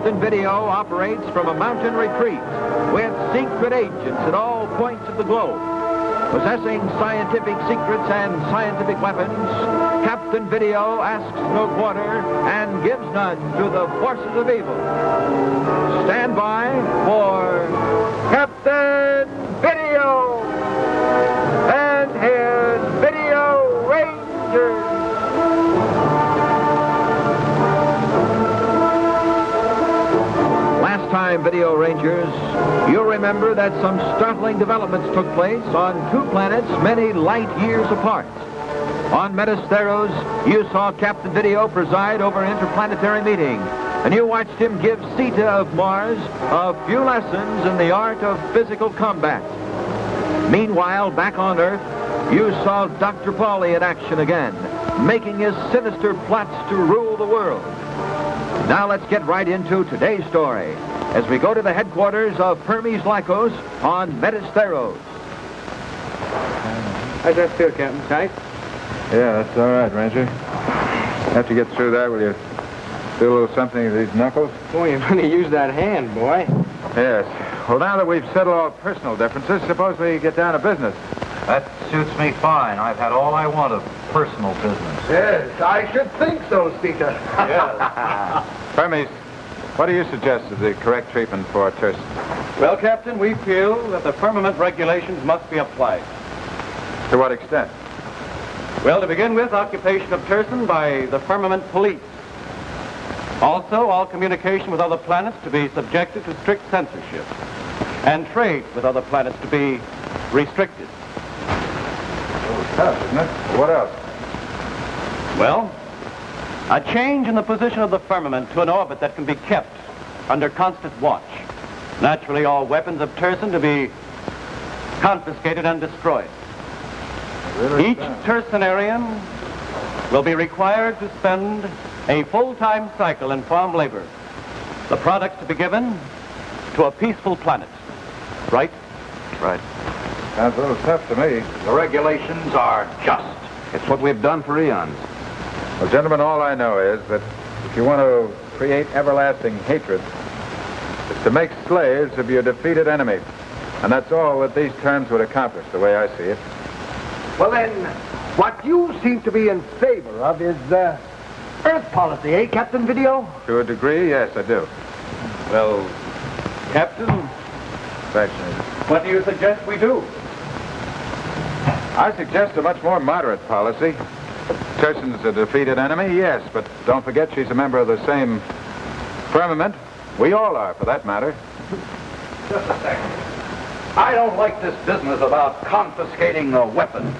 Captain Video operates from a mountain retreat with secret agents at all points of the globe. Possessing scientific secrets and scientific weapons, Captain Video asks no quarter and gives none to the forces of evil. Stand by for Captain Video and his Video Rangers. Last time, Video Rangers, you'll remember that some startling developments took place on two planets many light years apart. On Metasteros, you saw Captain Video preside over an interplanetary meeting, and you watched him give Sita of Mars a few lessons in the art of physical combat. Meanwhile, back on Earth, you saw Dr. Pauli in action again, making his sinister plots to rule the world. Now let's get right into today's story as we go to the headquarters of Hermes Lycos on Metasteros. How's that feel, Captain? Tight? Yeah, that's all right, Ranger. After you get through that, will you do a little something with these knuckles? Boy, you're going to use that hand, boy. Yes. Well, now that we've settled all personal differences, suppose we get down to business. That suits me fine. I've had all I want of personal business. Yes, I should think so, Sita. Yes. Hermes, what do you suggest is the correct treatment for Turson? Well, Captain, we feel that the firmament regulations must be applied. To what extent? Well, to begin with, occupation of Turson by the firmament police. Also, all communication with other planets to be subjected to strict censorship. And trade with other planets to be restricted. Tough, isn't it? What else? Well, a change in the position of the firmament to an orbit that can be kept under constant watch. Naturally, all weapons of Turson to be confiscated and destroyed. Really? Each Tursonarian will be required to spend a full-time cycle in farm labor. The products to be given to a peaceful planet. Right? Right. Sounds a little tough to me. The regulations are just. It's what we've done for eons. Well, gentlemen, all I know is that if you want to create everlasting hatred, it's to make slaves of your defeated enemy. And that's all that these terms would accomplish, the way I see it. Well, then, what you seem to be in favor of is Earth policy, eh, Captain Video? To a degree, yes, I do. Well, Captain, Thanks, Major. what do you suggest we do? I suggest a much more moderate policy. Turson's a defeated enemy, yes, but don't forget she's a member of the same firmament. We all are, for that matter. Just a second. I don't like this business about confiscating weapons.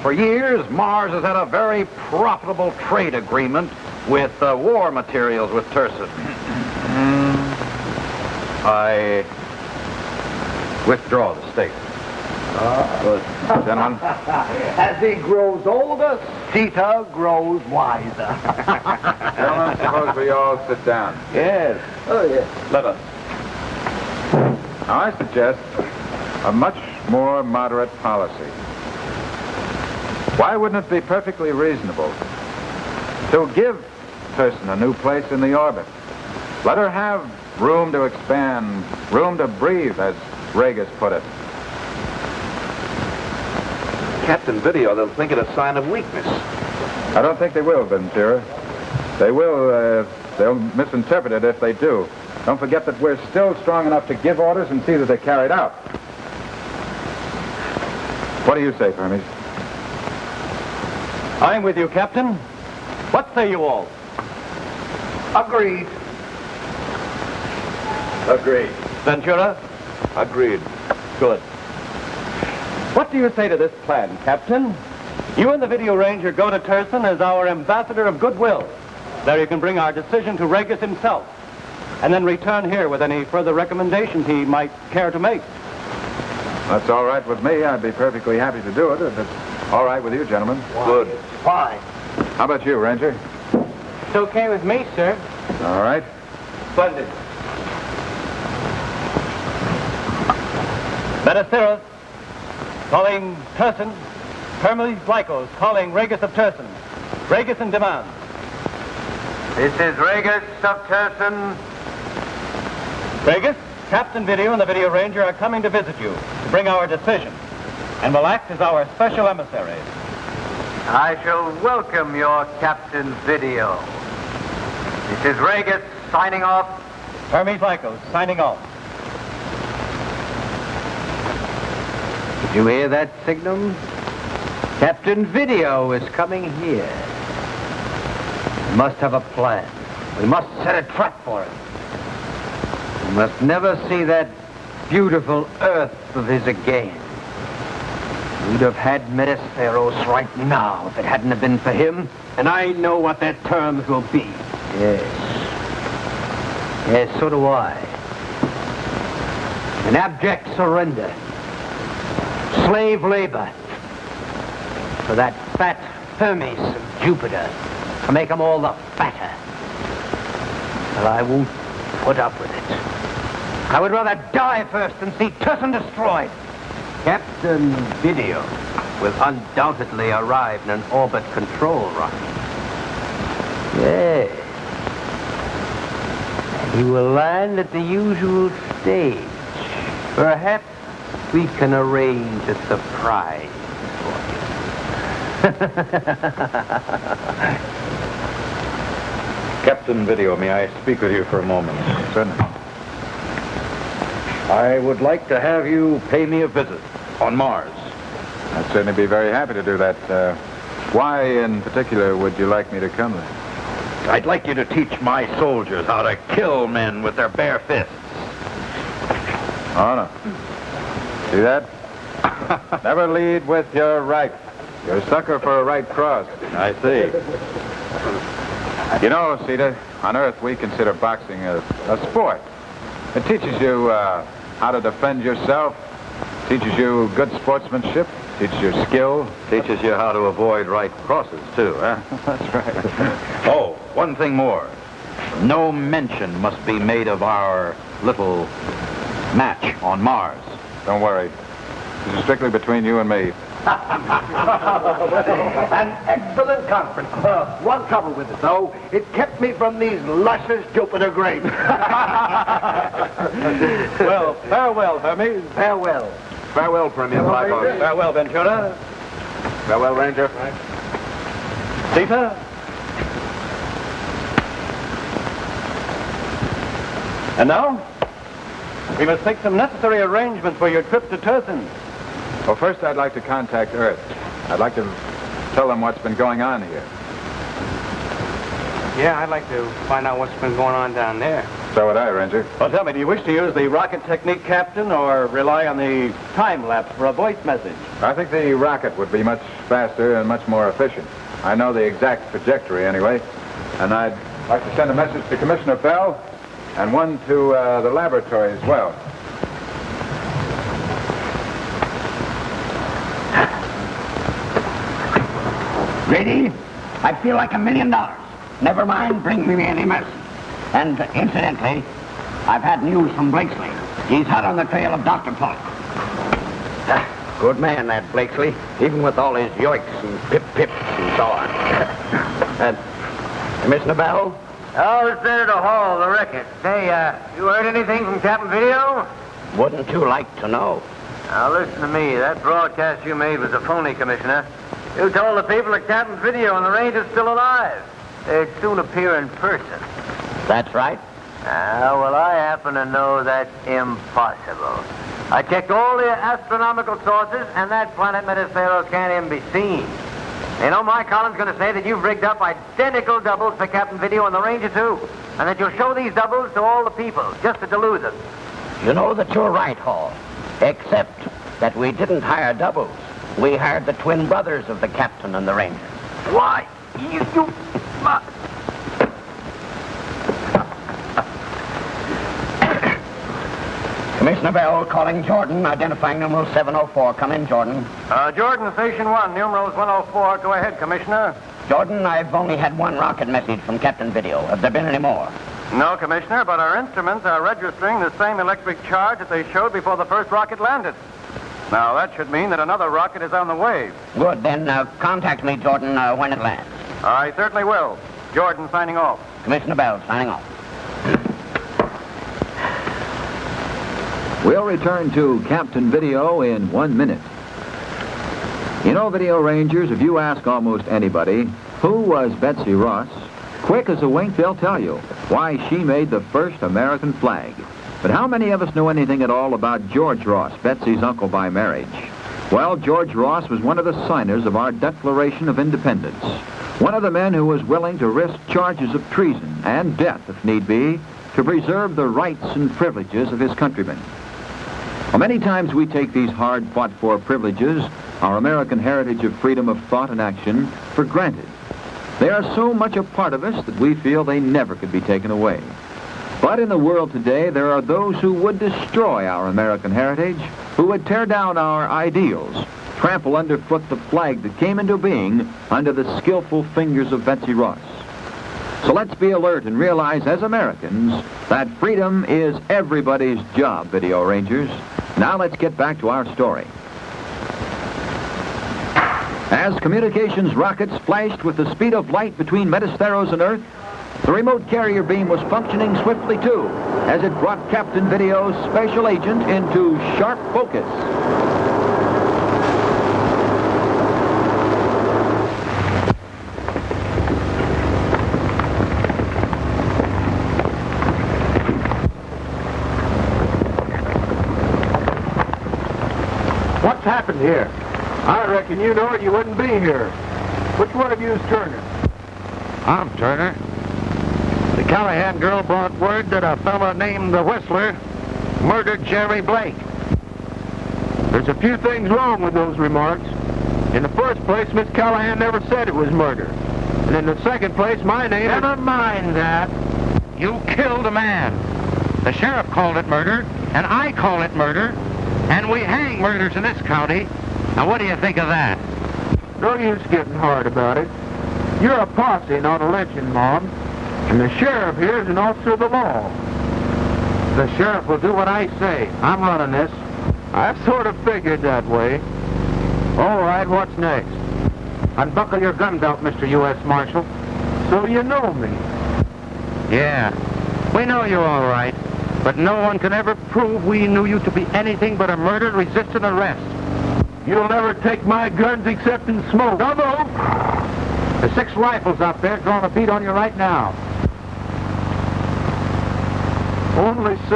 For years, Mars has had a very profitable trade agreement with war materials with Turson. I withdraw the statement. Good. Gentlemen. As he grows older, Sita grows wiser. Gentlemen, suppose we all sit down. Yes. Oh, yes. Let us. Now, I suggest a much more moderate policy. Why wouldn't it be perfectly reasonable to give Turson a new place in the orbit? Let her have room to expand, room to breathe, as Regis put it. Captain Video, they'll think it a sign of weakness. I don't think they will, Ventura. They will, they'll misinterpret it if they do. Don't forget that we're still strong enough to give orders and see that they're carried out. What do you say, Hermes? I'm with you, Captain. What say you all? Agreed. Agreed. Ventura? Agreed. Good. What do you say to this plan, Captain? You and the Video Ranger go to Turson as our ambassador of goodwill. There you can bring our decision to Regis himself, and then return here with any further recommendations he might care to make. That's all right with me. I'd be perfectly happy to do it if it's all right with you, gentlemen. Good. Fine. How about you, Ranger? It's okay with me, sir. All right. Splendid. Metasteros, calling Turson. Hermes Lycos, calling Regis of Turson. Regis in demand. This is Regis of Turson. Vegas, Captain Video and the Video Ranger are coming to visit you to bring our decision and will act as our special emissaries. I shall welcome your Captain Video. This is Vegas signing off. Hermes Lycos, signing off. Did you hear that signal? Captain Video is coming here. We must have a plan. We must set a trap for him. We must never see that beautiful Earth of his again. We'd have had Metasteros right now if it hadn't have been for him, and I know what their terms will be. Yes. Yes, so do I. An abject surrender. Slave labor. For that fat Hermes of Jupiter. To make them all the fatter. Well, I won't put up with it. I would rather die first than see Turson destroyed. Captain Video will undoubtedly arrive in an orbit control rocket. Yes. And he will land at the usual stage. Perhaps we can arrange a surprise for you. Captain Video, may I speak with you for a moment? Certainly. I would like to have you pay me a visit on Mars. I'd certainly be very happy to do that. Why in particular would you like me to come there? I'd like you to teach my soldiers how to kill men with their bare fists. Oh, no. See that? Never lead with your right. You're a sucker for a right cross. I see. You know, Cedar, on Earth we consider boxing a sport. It teaches you how to defend yourself, teaches you good sportsmanship, teaches you skill. Teaches you how to avoid right crosses, too, huh? That's right. Oh, one thing more. No mention must be made of our little match on Mars. Don't worry. This is strictly between you and me. An excellent conference. One trouble with it, though. It kept me from these luscious Jupiter grapes. Well, farewell, Hermes. Farewell. Farewell, Premier Lycos. Farewell, Ventura. Farewell, Ranger. Zeta. And now, we must make some necessary arrangements for your trip to Turson. Well, first I'd like to contact Earth. I'd like to tell them what's been going on here. Yeah, I'd like to find out what's been going on down there. So would I, Ranger. Well, tell me, do you wish to use the rocket technique, Captain, or rely on the time lapse for a voice message? I think the rocket would be much faster and much more efficient. I know the exact trajectory anyway. And I'd like to send a message to Commissioner Bell and one to the laboratory as well. Ready? I feel like $1 million. Never mind, bring me any medicine. And incidentally, I've had news from Blakesley. He's hot on the trail of Dr. Pauli. Good man, that Blakesley. Even with all his yoiks and pip-pips and so on. Commissioner Bell? Oh, Senator Hall, the record. Say, you heard anything from Captain Video? Wouldn't you like to know? Now, listen to me. That broadcast you made was a phony, Commissioner. You told the people that Captain Video and the Ranger's still alive. They'd soon appear in person. That's right. Well, I happen to know that's impossible. I checked all the astronomical sources, and that planet Metasteros can't even be seen. You know, my column's going to say that you've rigged up identical doubles for Captain Video and the Ranger, too. And that you'll show these doubles to all the people, just to delude them. You know that you're right, Hall. Except that we didn't hire doubles. We hired the twin brothers of the Captain and the Ranger. Why, you... Commissioner Bell calling Jordan, identifying numeral 704. Come in, Jordan. Jordan, Station 1, numerals 104. Go ahead, Commissioner. Jordan, I've only had one rocket message from Captain Video. Have there been any more? No, Commissioner, but our instruments are registering the same electric charge that they showed before the first rocket landed. Now, that should mean that another rocket is on the way. Good, then contact me, Jordan, when it lands. I certainly will. Jordan signing off. Commissioner Bell signing off. We'll return to Captain Video in 1 minute. You know, Video Rangers, if you ask almost anybody, who was Betsy Ross, quick as a wink they'll tell you why she made the first American flag. But how many of us know anything at all about George Ross, Betsy's uncle by marriage? Well, George Ross was one of the signers of our Declaration of Independence. One of the men who was willing to risk charges of treason and death, if need be, to preserve the rights and privileges of his countrymen. Well, many times we take these hard-fought-for privileges, our American heritage of freedom of thought and action, for granted. They are so much a part of us that we feel they never could be taken away. But in the world today, there are those who would destroy our American heritage, who would tear down our ideals, trample underfoot the flag that came into being under the skillful fingers of Betsy Ross. So let's be alert and realize as Americans that freedom is everybody's job, Video Rangers. Now let's get back to our story. As communications rockets flashed with the speed of light between Metasteros and Earth, the remote carrier beam was functioning swiftly too, as it brought Captain Video's special agent into sharp focus. What's happened here? I reckon you know it, you wouldn't be here. Which one of you is Turner? I'm Turner. The Callahan girl brought word that a fella named the Whistler murdered Jerry Blake. There's a few things wrong with those remarks. In the first place, Miss Callahan never said it was murder. And in the second place, my name Never mind that. You killed a man. The sheriff called it murder, and I call it murder, and we hang murders in this county. Now, what do you think of that? No use getting hard about it. You're a posse, not a lynching mob. And the sheriff here is an officer of the law. The sheriff will do what I say. I'm running this. I've sort of figured that way. All right, what's next? Unbuckle your gun belt, Mr. U.S. Marshal. So you know me. Yeah, we know you're all right, but no one can ever prove we knew you to be anything but a murder-resistant arrest. You'll never take my guns except in smoke. Don't move! The 6 rifles out there drawing a bead on you right now. Only 6.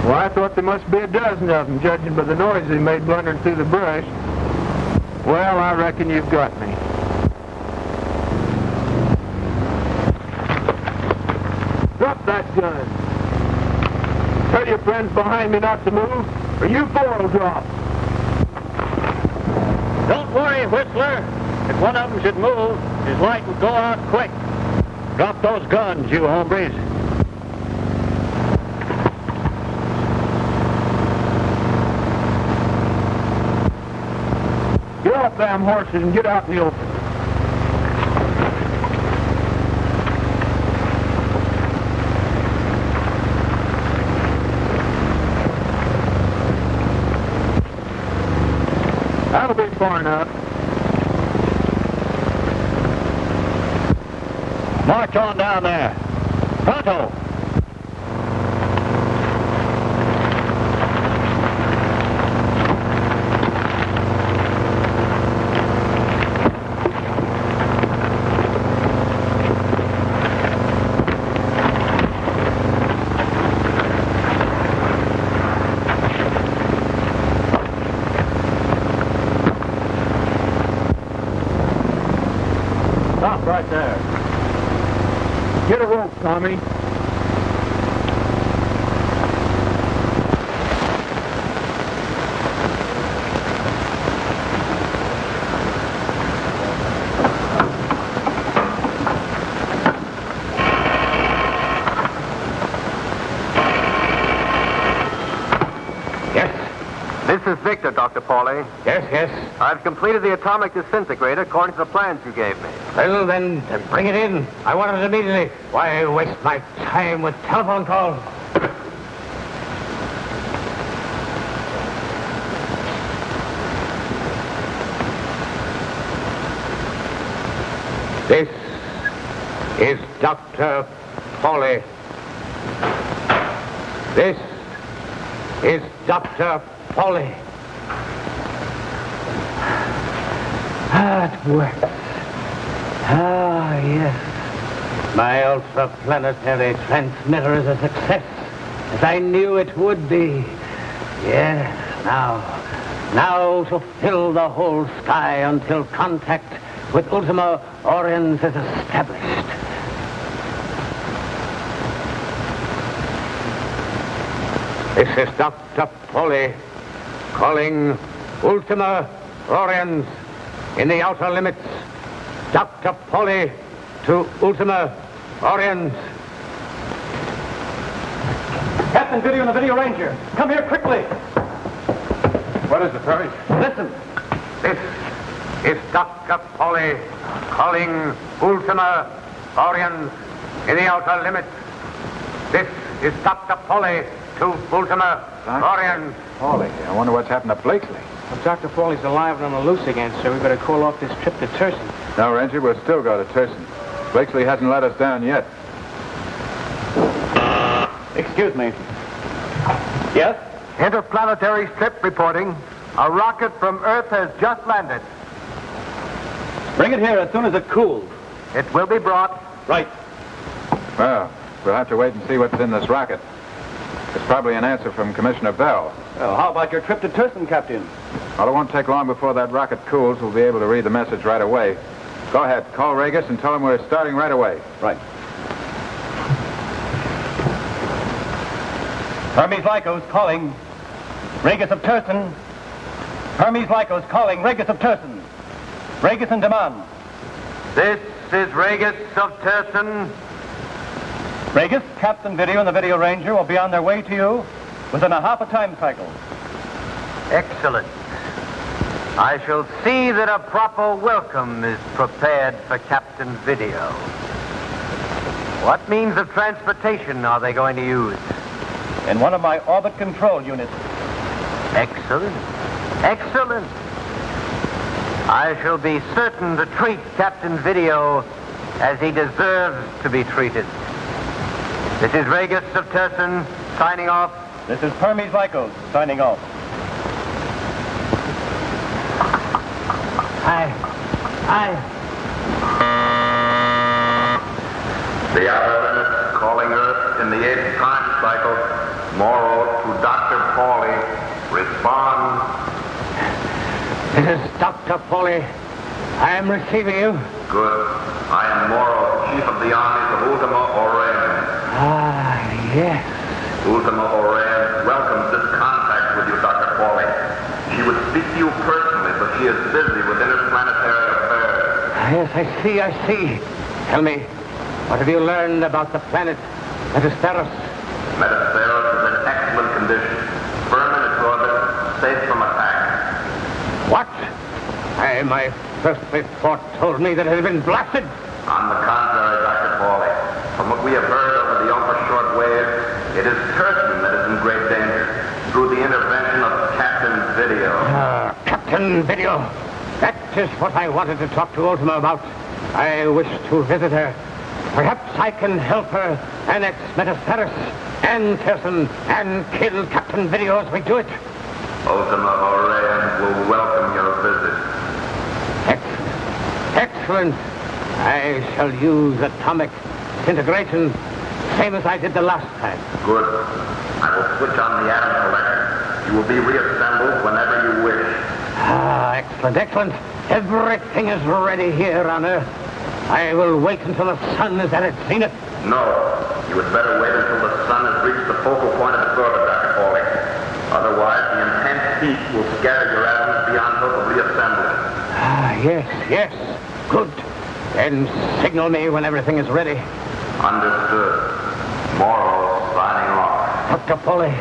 Well, I thought there must be a dozen of them, judging by the noise they made blundering through the brush. Well, I reckon you've got me. Drop that gun. Tell your friends behind me not to move, or you 4 will drop. Don't worry, Whistler. If one of them should move, his light will go out quick. Drop those guns, you hombres. Get off them horses and get out in the open. That'll be far enough. March on down there. Pronto. Stop right there. Get a rope, Tommy. This is Victor, Dr. Pauli. Yes. I've completed the atomic disintegrator according to the plans you gave me. Well, then, bring it in. I want it immediately. Why waste my time with telephone calls? This is Dr. Pauli. This is Dr. Pauli. It works. Yes. My ultra-planetary transmitter is a success, as I knew it would be. Yes, now to fill the whole sky until contact with Ultima Oriens is established. This is Dr. Pauli calling Ultima Oriens in the outer limits. Dr. Pauli to Ultima Oriens. Captain Video and the Video Ranger, come here quickly. What is it, Perry? Listen. This is Dr. Pauli calling Ultima Oriens in the outer limits. This is Dr. Pauli to Ultima Oriens. Pauli, I wonder what's happened to Blakesley. Well, Dr. Pauli's alive and on the loose again, sir. We better call off this trip to Turson. No, Ranger, we'll still go to Turson. Blakesley hasn't let us down yet. Excuse me. Yes? Interplanetary strip reporting. A rocket from Earth has just landed. Bring it here as soon as it cools. It will be brought. Right. Well, we'll have to wait and see what's in this rocket. It's probably an answer from Commissioner Bell. Well, how about your trip to Turson, Captain? Well, it won't take long before that rocket cools. We'll be able to read the message right away. Go ahead, call Regis and tell him we're starting right away. Right. Hermes Lycos calling Regis of Turson. Hermes Lycos calling Regis of Turson. Regis in demand. This is Regis of Turson. Regis, Captain Video and the Video Ranger will be on their way to you within a half a time cycle. Excellent. I shall see that a proper welcome is prepared for Captain Video. What means of transportation are they going to use? In one of my orbit control units. Excellent. Excellent. I shall be certain to treat Captain Video as he deserves to be treated. This is Regis of Turson, signing off. This is Hermes Lycos, signing off. The outer limits calling Earth in the 8th time cycle. Morrow to Dr. Pauli. Respond. This is Dr. Pauli. I am receiving you. Good. I am Morrow, Chief of the Armies of Ultima Oriens. Yes. Ultima Oriens welcomes this contact with you, Dr. Pauli. She would speak to you personally, but she is busy with interplanetary affairs. Yes, I see. Tell me, what have you learned about the planet Metasteros? Metasteros is in excellent condition. Firm in its orbit, safe from attack. What? My first report told me that it had been blasted. On the contrary, Dr. Pauli, from what we have heard over the ultra-short wave, it is Turson that is in great danger through the intervention of Captain Video. Captain Video. That is what I wanted to talk to Ultima about. I wish to visit her. Perhaps I can help her annex Metasteros and Turson and kill Captain Video as we do it. Ultima Oriens will welcome your visit. Excellent. I shall use atomic disintegration, same as I did the last time. Good. I will switch on the atom collector. You will be reassembled whenever you wish. Excellent. Everything is ready here on Earth. I will wait until the sun is at its zenith. No. You had better wait until the sun has reached the focal point of its orbit, Dr. Pauli. Otherwise, the intense heat will scatter your atoms beyond hope of reassembly. Yes. Good. Then signal me when everything is ready. Understood. Morrow signing off. Dr. Pauli,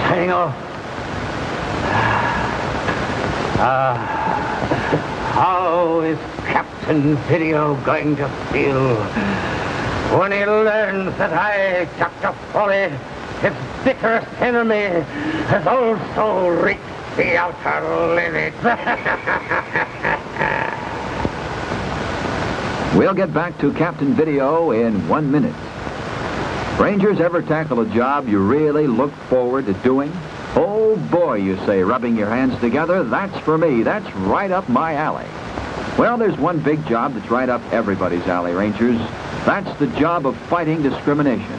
signing off. How is Captain Video going to feel when he learns that I, Dr. Pauli, his bitterest enemy, has also reached the outer limit? We'll get back to Captain Video in 1 minute. Rangers, ever tackle a job you really look forward to doing? Oh, boy, you say, rubbing your hands together, that's for me. That's right up my alley. Well, there's one big job that's right up everybody's alley, Rangers. That's the job of fighting discrimination.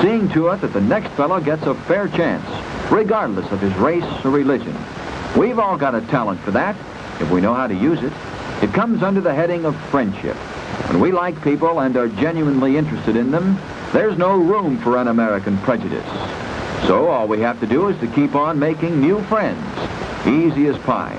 Seeing to it that the next fellow gets a fair chance, regardless of his race or religion. We've all got a talent for that, if we know how to use it. It comes under the heading of friendship. When we like people and are genuinely interested in them, there's no room for un-American prejudice. So all we have to do is to keep on making new friends, easy as pie.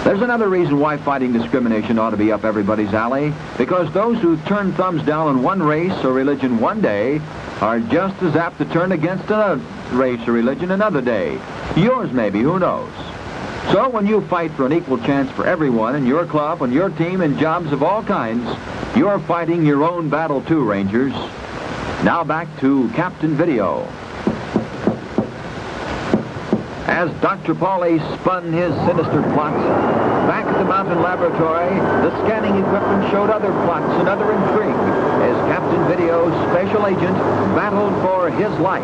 There's another reason why fighting discrimination ought to be up everybody's alley, because those who turn thumbs down on one race or religion one day are just as apt to turn against another race or religion another day. Yours maybe, who knows? So when you fight for an equal chance for everyone in your club, on your team, in jobs of all kinds, you're fighting your own battle too, Rangers. Now back to Captain Video. As Dr. Pauli spun his sinister plots, back at the mountain laboratory, the scanning equipment showed other plots and other intrigue as Captain Video's special agent battled for his life.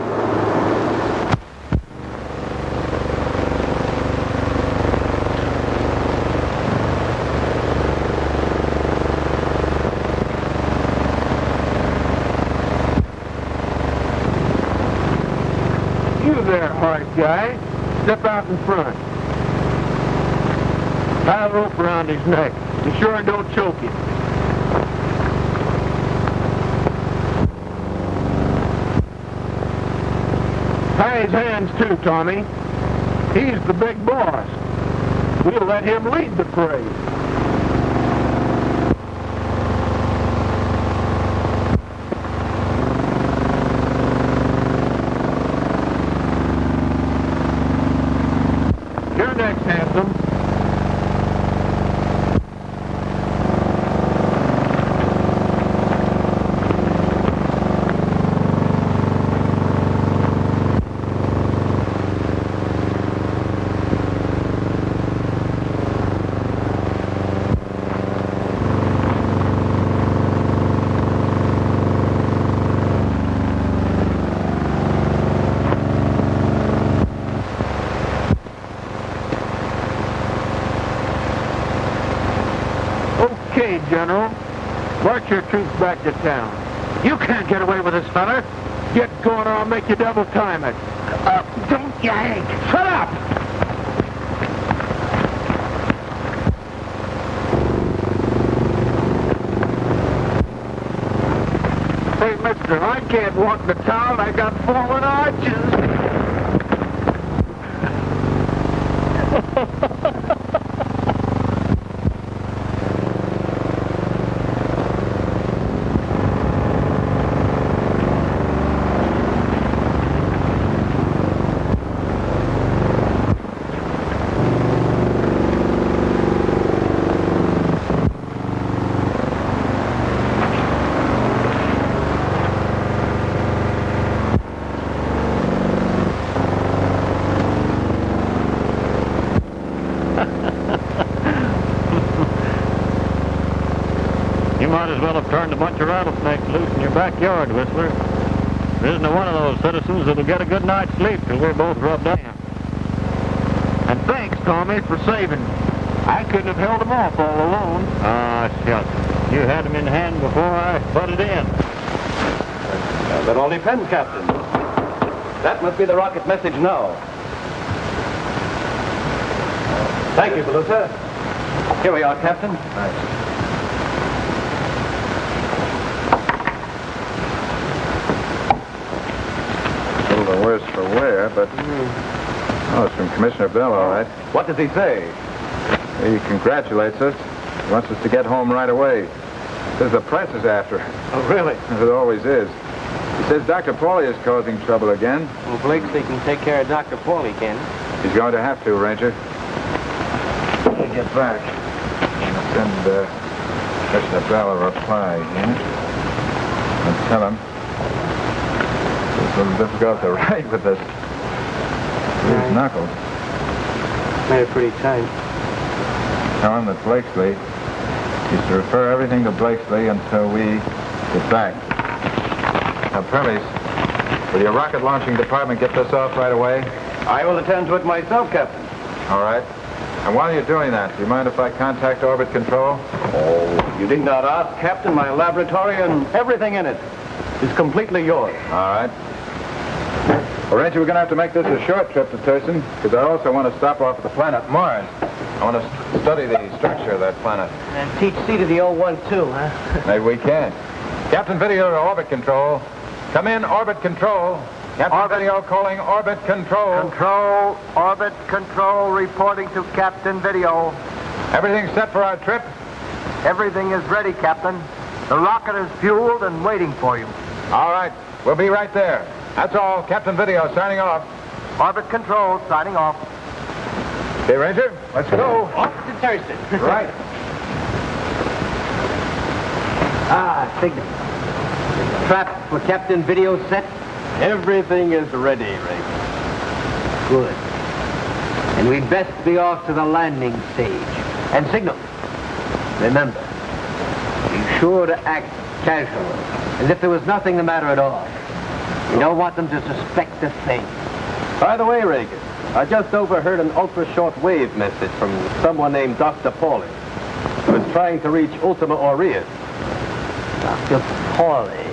You there, hard guy. Step out in front. Tie a rope around his neck. Be sure and don't choke him. Tie his hands too, Tommy. He's the big boss. We'll let him lead the parade. You're next, handsome. Okay, General. March your troops back to town. You can't get away with this, fella. Get going or I'll make you double time it. Don't yank. Shut up! Hey, mister, I can't walk the town. I got fallen arches. You might as well have turned a bunch of rattlesnakes loose in your backyard, Whistler. There isn't one of those citizens that'll get a good night's sleep till we're both rubbed up. And thanks, Tommy, for saving me. I couldn't have held them off all alone. Ah, shucks. You had them in hand before I butted in. That all depends, Captain. That must be the rocket message now. Thank you, Belusa. Here we are, Captain. Nice. A little the worse for wear, but... Oh, it's from Commissioner Bell, all right. What does he say? He congratulates us. He wants us to get home right away. Says the press is after. Oh, really? As it always is. He says Dr. Pauli is causing trouble again. Well, Blakesley can take care of Dr. Pauli, can he? He's going to have to, Ranger. When we get back, I'll send Commissioner Bell a reply, yeah? And tell him it's a little difficult to write with this. These knuckles. Made it pretty tight. Tell him that Blakesley is to refer everything to Blakesley until we get back. Now, Perlis, will your rocket launching department get this off right away? I will attend to it myself, Captain. All right. And while you're doing that, do you mind if I contact Orbit Control? Oh, you need not ask, Captain. My laboratory and everything in it is completely yours. All right. Well, Ranger, we're going to have to make this a short trip to Turson, because I also want to stop off at the planet Mars. I want to study the structure of that planet. And teach C to the 012, huh? Maybe we can. Captain Video to Orbit Control. Come in, Orbit Control. Captain Video calling Orbit Control. Control, Orbit Control, reporting to Captain Video. Everything set for our trip? Everything is ready, Captain. The rocket is fueled and waiting for you. All right. We'll be right there. That's all. Captain Video signing off. Orbit Control signing off. Okay, Ranger, let's go. Off to Thurston. Right. Signal. Trap for Captain Video set? Everything is ready, Ray. Good. And we'd best be off to the landing stage. And signal. Remember, be sure to act casual, as if there was nothing the matter at all. We don't want them to suspect a thing. By the way, Reagan, I just overheard an ultra-short wave message from someone named Dr. Pauli, who is trying to reach Ultima Aureus. Dr. Pauli.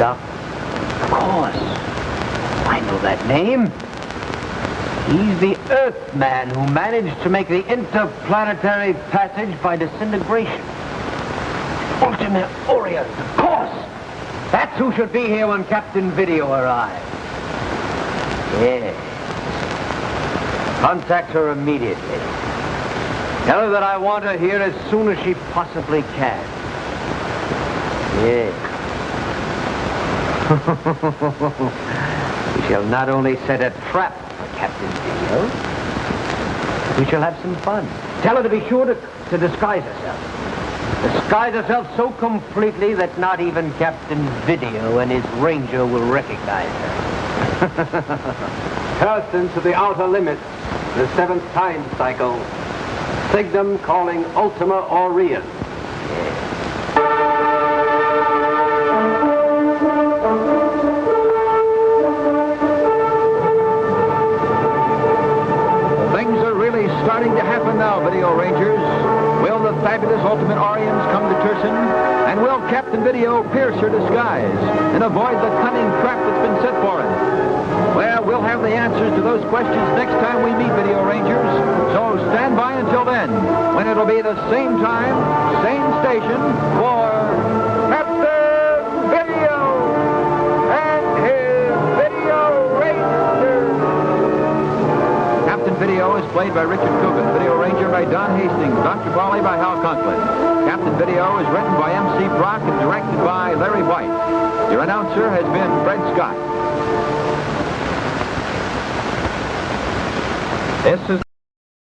Of course. I know that name. He's the Earthman who managed to make the interplanetary passage by disintegration. Ultima Aureus, of course. That's who should be here when Captain Video arrives. Yes. Contact her immediately. Tell her that I want her here as soon as she possibly can. Yes. We shall not only set a trap for Captain Video, we shall have some fun. Tell her to be sure to disguise herself. Disguise herself so completely that not even Captain Video and his ranger will recognize her. Turton to the outer limits, the 7th time cycle. Signum calling Ultima Aureus. Things are really starting to happen now, Video Rangers. Will the fabulous Ultimate Orions come to Turson? And will Captain Video pierce her disguise and avoid the cunning trap that's been set for him? Well, we'll have the answers to those questions next time we meet, Video Rangers. So stand by until then, when it'll be the same time, same station for Captain Video and his Video Rangers. Captain Video is played by Richard Coogan, Video Ranger by Don Hastings, Dr. Pauli by Hal Conklin. Captain Video is written by M.C. Brock and directed by Larry White. Your announcer has been Fred Scott. This is